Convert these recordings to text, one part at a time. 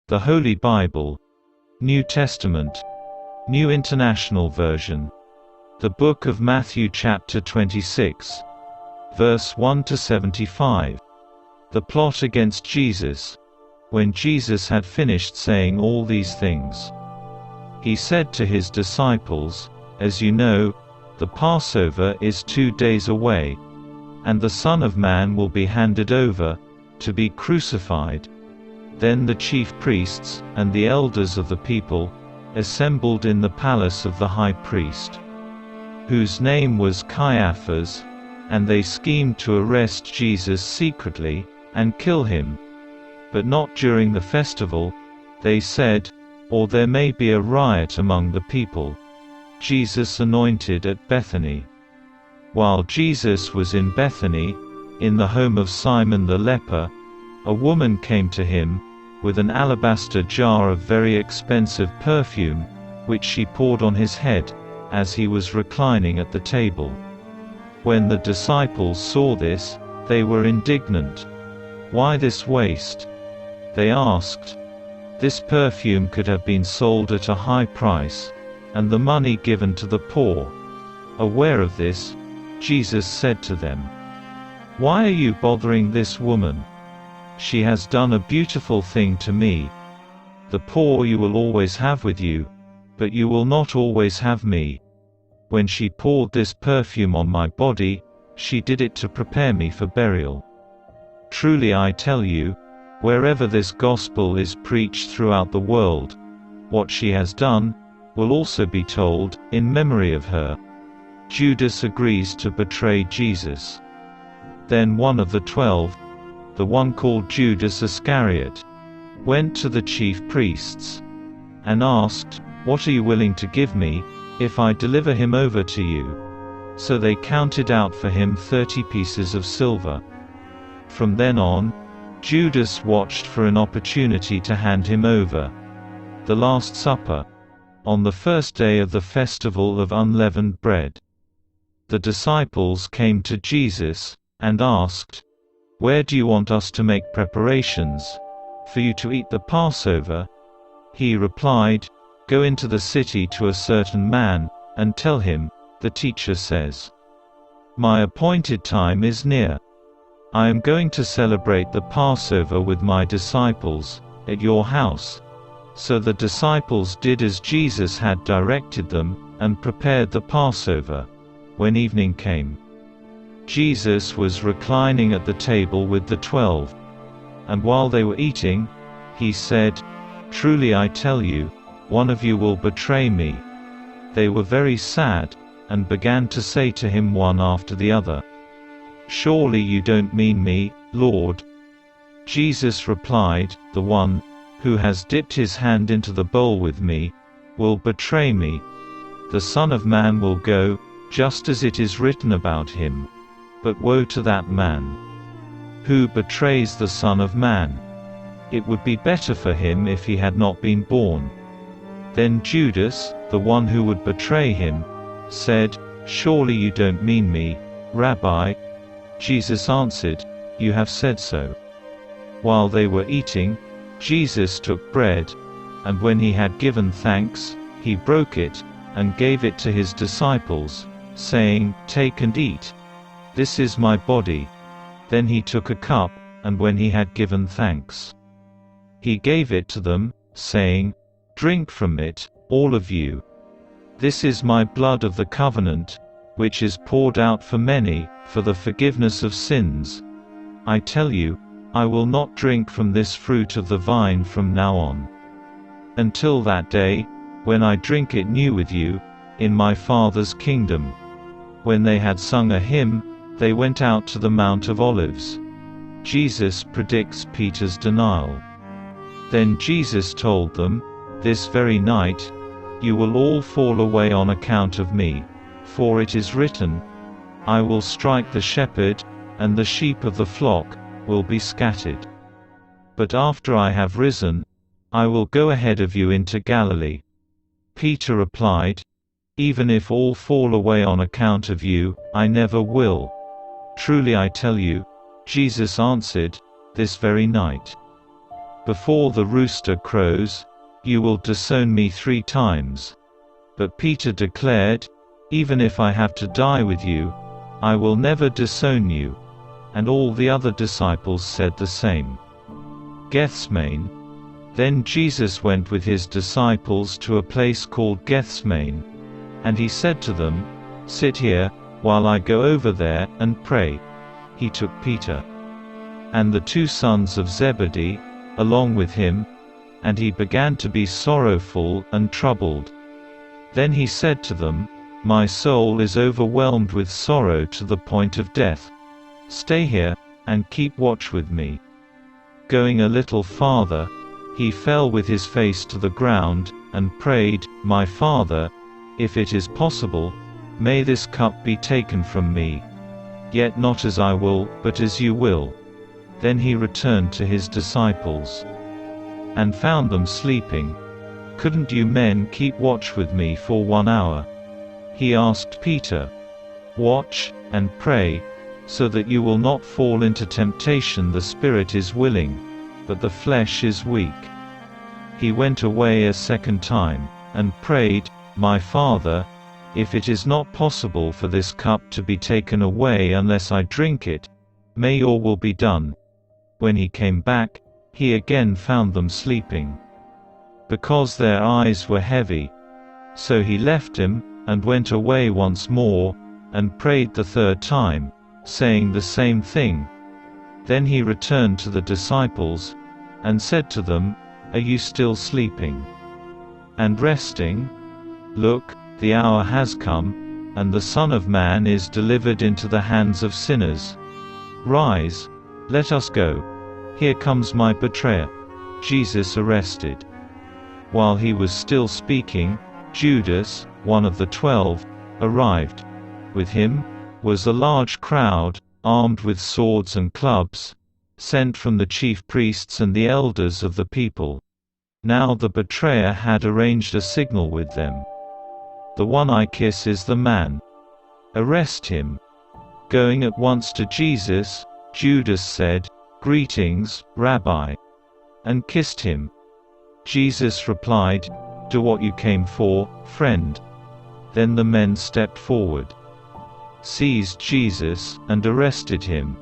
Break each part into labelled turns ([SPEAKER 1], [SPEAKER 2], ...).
[SPEAKER 1] The Holy Bible, New Testament, New International Version. The Book of Matthew chapter 26, verse 1 to 75. The plot against Jesus. When Jesus had finished saying all these things, he said to his disciples, "As you know, the Passover is 2 days away, and the Son of Man will be handed over, to be crucified." Then the chief priests, and the elders of the people, assembled in the palace of the high priest, whose name was Caiaphas, and they schemed to arrest Jesus secretly, and kill him. But not during the festival, they said, or there may be a riot among the people. Jesus anointed at Bethany. While Jesus was in Bethany, in the home of Simon the leper, a woman came to him, with an alabaster jar of very expensive perfume, which she poured on his head, as he was reclining at the table. When the disciples saw this, they were indignant. "Why this waste?" they asked. "This perfume could have been sold at a high price, and the money given to the poor." Aware of this, Jesus said to them, "Why are you bothering this woman? She has done a beautiful thing to me. The poor you will always have with you, but you will not always have me. When she poured this perfume on my body, she did it to prepare me for burial. Truly I tell you, wherever this gospel is preached throughout the world, what she has done will also be told, in memory of her." Judas agrees to betray Jesus. Then one of the 12, the one called Judas Iscariot, went to the chief priests, and asked, "What are you willing to give me, if I deliver him over to you?" So they counted out for him 30 pieces of silver. From then on, Judas watched for an opportunity to hand him over. The Last Supper, on the first day of the festival of unleavened bread. The disciples came to Jesus, and asked, "Where do you want us to make preparations for you to eat the Passover?" He replied, "Go into the city to a certain man, and tell him, 'The teacher says, my appointed time is near. I am going to celebrate the Passover with my disciples, at your house.'" So the disciples did as Jesus had directed them, and prepared the Passover. When evening came, Jesus was reclining at the table with the 12. And while they were eating, he said, "Truly I tell you, one of you will betray me." They were very sad, and began to say to him one after the other, "Surely you don't mean me, Lord?" Jesus replied, "The one who has dipped his hand into the bowl with me will betray me. The Son of Man will go, just as it is written about him. But woe to that man who betrays the Son of Man. It would be better for him if he had not been born." Then Judas, the one who would betray him, said, "Surely you don't mean me, Rabbi?" Jesus answered, "You have said so." While they were eating, Jesus took bread, and when he had given thanks, he broke it, and gave it to his disciples, saying, "Take and eat. This is my body." Then he took a cup, and when he had given thanks, he gave it to them, saying, "Drink from it, all of you. This is my blood of the covenant, which is poured out for many, for the forgiveness of sins. I tell you, I will not drink from this fruit of the vine from now on, until that day, when I drink it new with you, in my Father's kingdom." When they had sung a hymn, they went out to the Mount of Olives. Jesus predicts Peter's denial. Then Jesus told them, "This very night, you will all fall away on account of me. For it is written, I will strike the shepherd, and the sheep of the flock will be scattered. But after I have risen, I will go ahead of you into Galilee." Peter replied, "Even if all fall away on account of you, I never will." "Truly I tell you," Jesus answered, "this very night, Before the rooster crows, you will disown me 3 times. But Peter declared, Even if I have to die with you, I will never disown you. And all the other disciples said the same. Gethsemane. Then Jesus went with his disciples to a place called Gethsemane. And he said to them, Sit here, while I go over there and pray. He took Peter and the 2 sons of Zebedee, along with him, and he began to be sorrowful and troubled. Then he said to them, My soul is overwhelmed with sorrow to the point of death. Stay here, and keep watch with me. Going a little farther, he fell with his face to the ground, and prayed, My Father, if it is possible, may this cup be taken from me. Yet not as I will, but as you will. Then he returned to his disciples and found them sleeping. Couldn't you men keep watch with me for 1 hour? He asked Peter. Watch, and pray, so that you will not fall into temptation. The spirit is willing, but the flesh is weak. He went away a 2nd time, and prayed, My Father, if it is not possible for this cup to be taken away unless I drink it, may your will be done. When he came back, he again found them sleeping, because their eyes were heavy. So he left him, and went away once more, and prayed the 3rd time, saying the same thing. Then he returned to the disciples, and said to them, Are you still sleeping and resting? Look, the hour has come, and the Son of Man is delivered into the hands of sinners. Rise, let us go. Here comes my betrayer. Jesus arrested. While he was still speaking, Judas, one of the 12, arrived. With him was a large crowd, armed with swords and clubs, sent from the chief priests and the elders of the people. Now the betrayer had arranged a signal with them. The one I kiss is the man. Arrest him. Going at once to Jesus, Judas said, Greetings, Rabbi, and kissed him. Jesus replied, Do what you came for, friend. Then the men stepped forward, seized Jesus, and arrested him.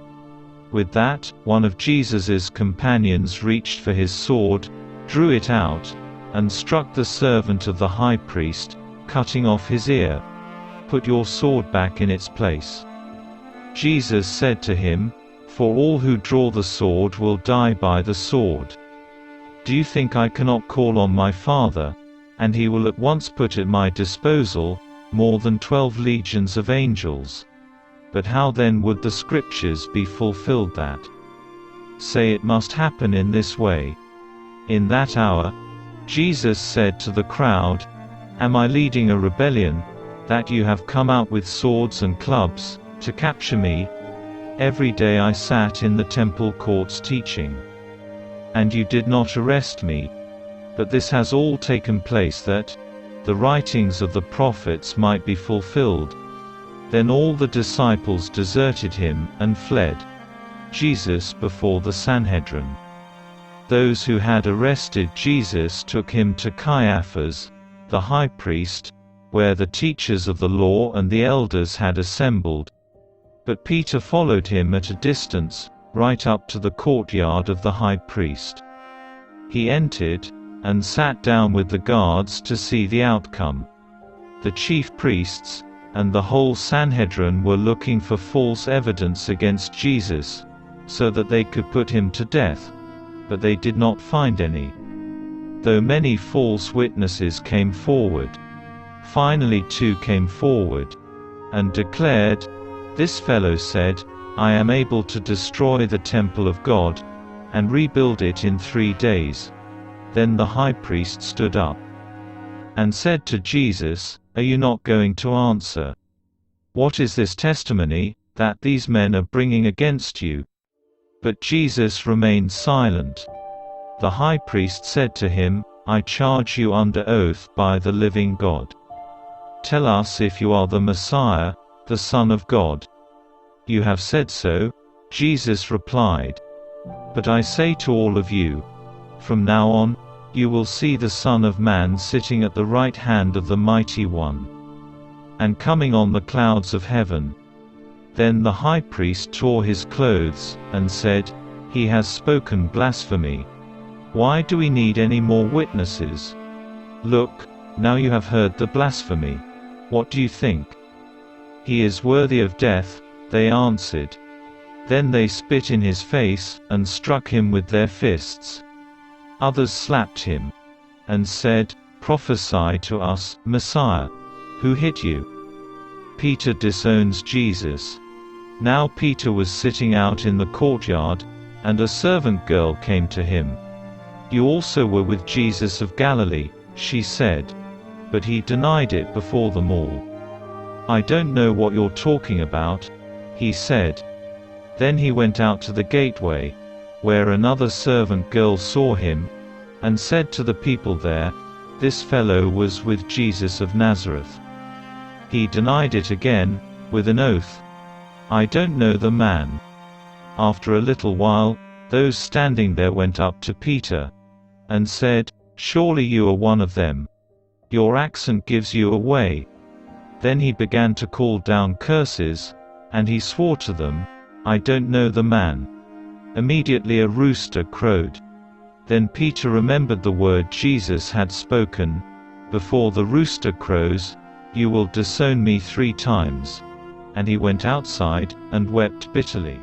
[SPEAKER 1] With that, one of Jesus's companions reached for his sword, drew it out, and struck the servant of the high priest, cutting off his ear. Put your sword back in its place. Jesus said to him, For all who draw the sword will die by the sword. Do you think I cannot call on my Father, and he will at once put at my disposal more than 12 legions of angels? But how then would the scriptures be fulfilled that say it must happen in this way? In that hour, Jesus said to the crowd, Am I leading a rebellion, that you have come out with swords and clubs, to capture me? Every day I sat in the temple courts teaching, and you did not arrest me. But this has all taken place that the writings of the prophets might be fulfilled. Then all the disciples deserted him, and fled. Jesus before the Sanhedrin. Those who had arrested Jesus took him to Caiaphas, the high priest, where the teachers of the law and the elders had assembled. But Peter followed him at a distance, right up to the courtyard of the high priest. He entered, and sat down with the guards to see the outcome. The chief priests, and the whole Sanhedrin were looking for false evidence against Jesus, so that they could put him to death. But they did not find any, though many false witnesses came forward. Finally 2 came forward, and declared, This fellow said, I am able to destroy the temple of God, and rebuild it in 3 days. Then the high priest stood up, and said to Jesus, Are you not going to answer? What is this testimony that these men are bringing against you? But Jesus remained silent. The high priest said to him, I charge you under oath by the living God. Tell us if you are the Messiah, the Son of God. You have said so, Jesus replied. But I say to all of you, From now on, you will see the Son of Man sitting at the right hand of the Mighty One, and coming on the clouds of heaven." Then the high priest tore his clothes, and said, "He has spoken blasphemy. Why do we need any more witnesses? Look, now you have heard the blasphemy. What do you think?" "He is worthy of death," they answered. Then they spit in his face, and struck him with their fists. Others slapped him, and said, "Prophesy to us, Messiah. Who hit you?" Peter disowns Jesus. Now Peter was sitting out in the courtyard, and a servant girl came to him. "You also were with Jesus of Galilee," she said. But he denied it before them all. "I don't know what you're talking about," he said. Then he went out to the gateway, where another servant girl saw him, and said to the people there, "This fellow was with Jesus of Nazareth." He denied it again, with an oath, "I don't know the man." After a little while, those standing there went up to Peter, and said, "Surely you are one of them. Your accent gives you away." Then he began to call down curses, and he swore to them, "I don't know the man." Immediately a rooster crowed. Then Peter remembered the word Jesus had spoken, "Before the rooster crows, you will disown me 3 times." And he went outside, and wept bitterly.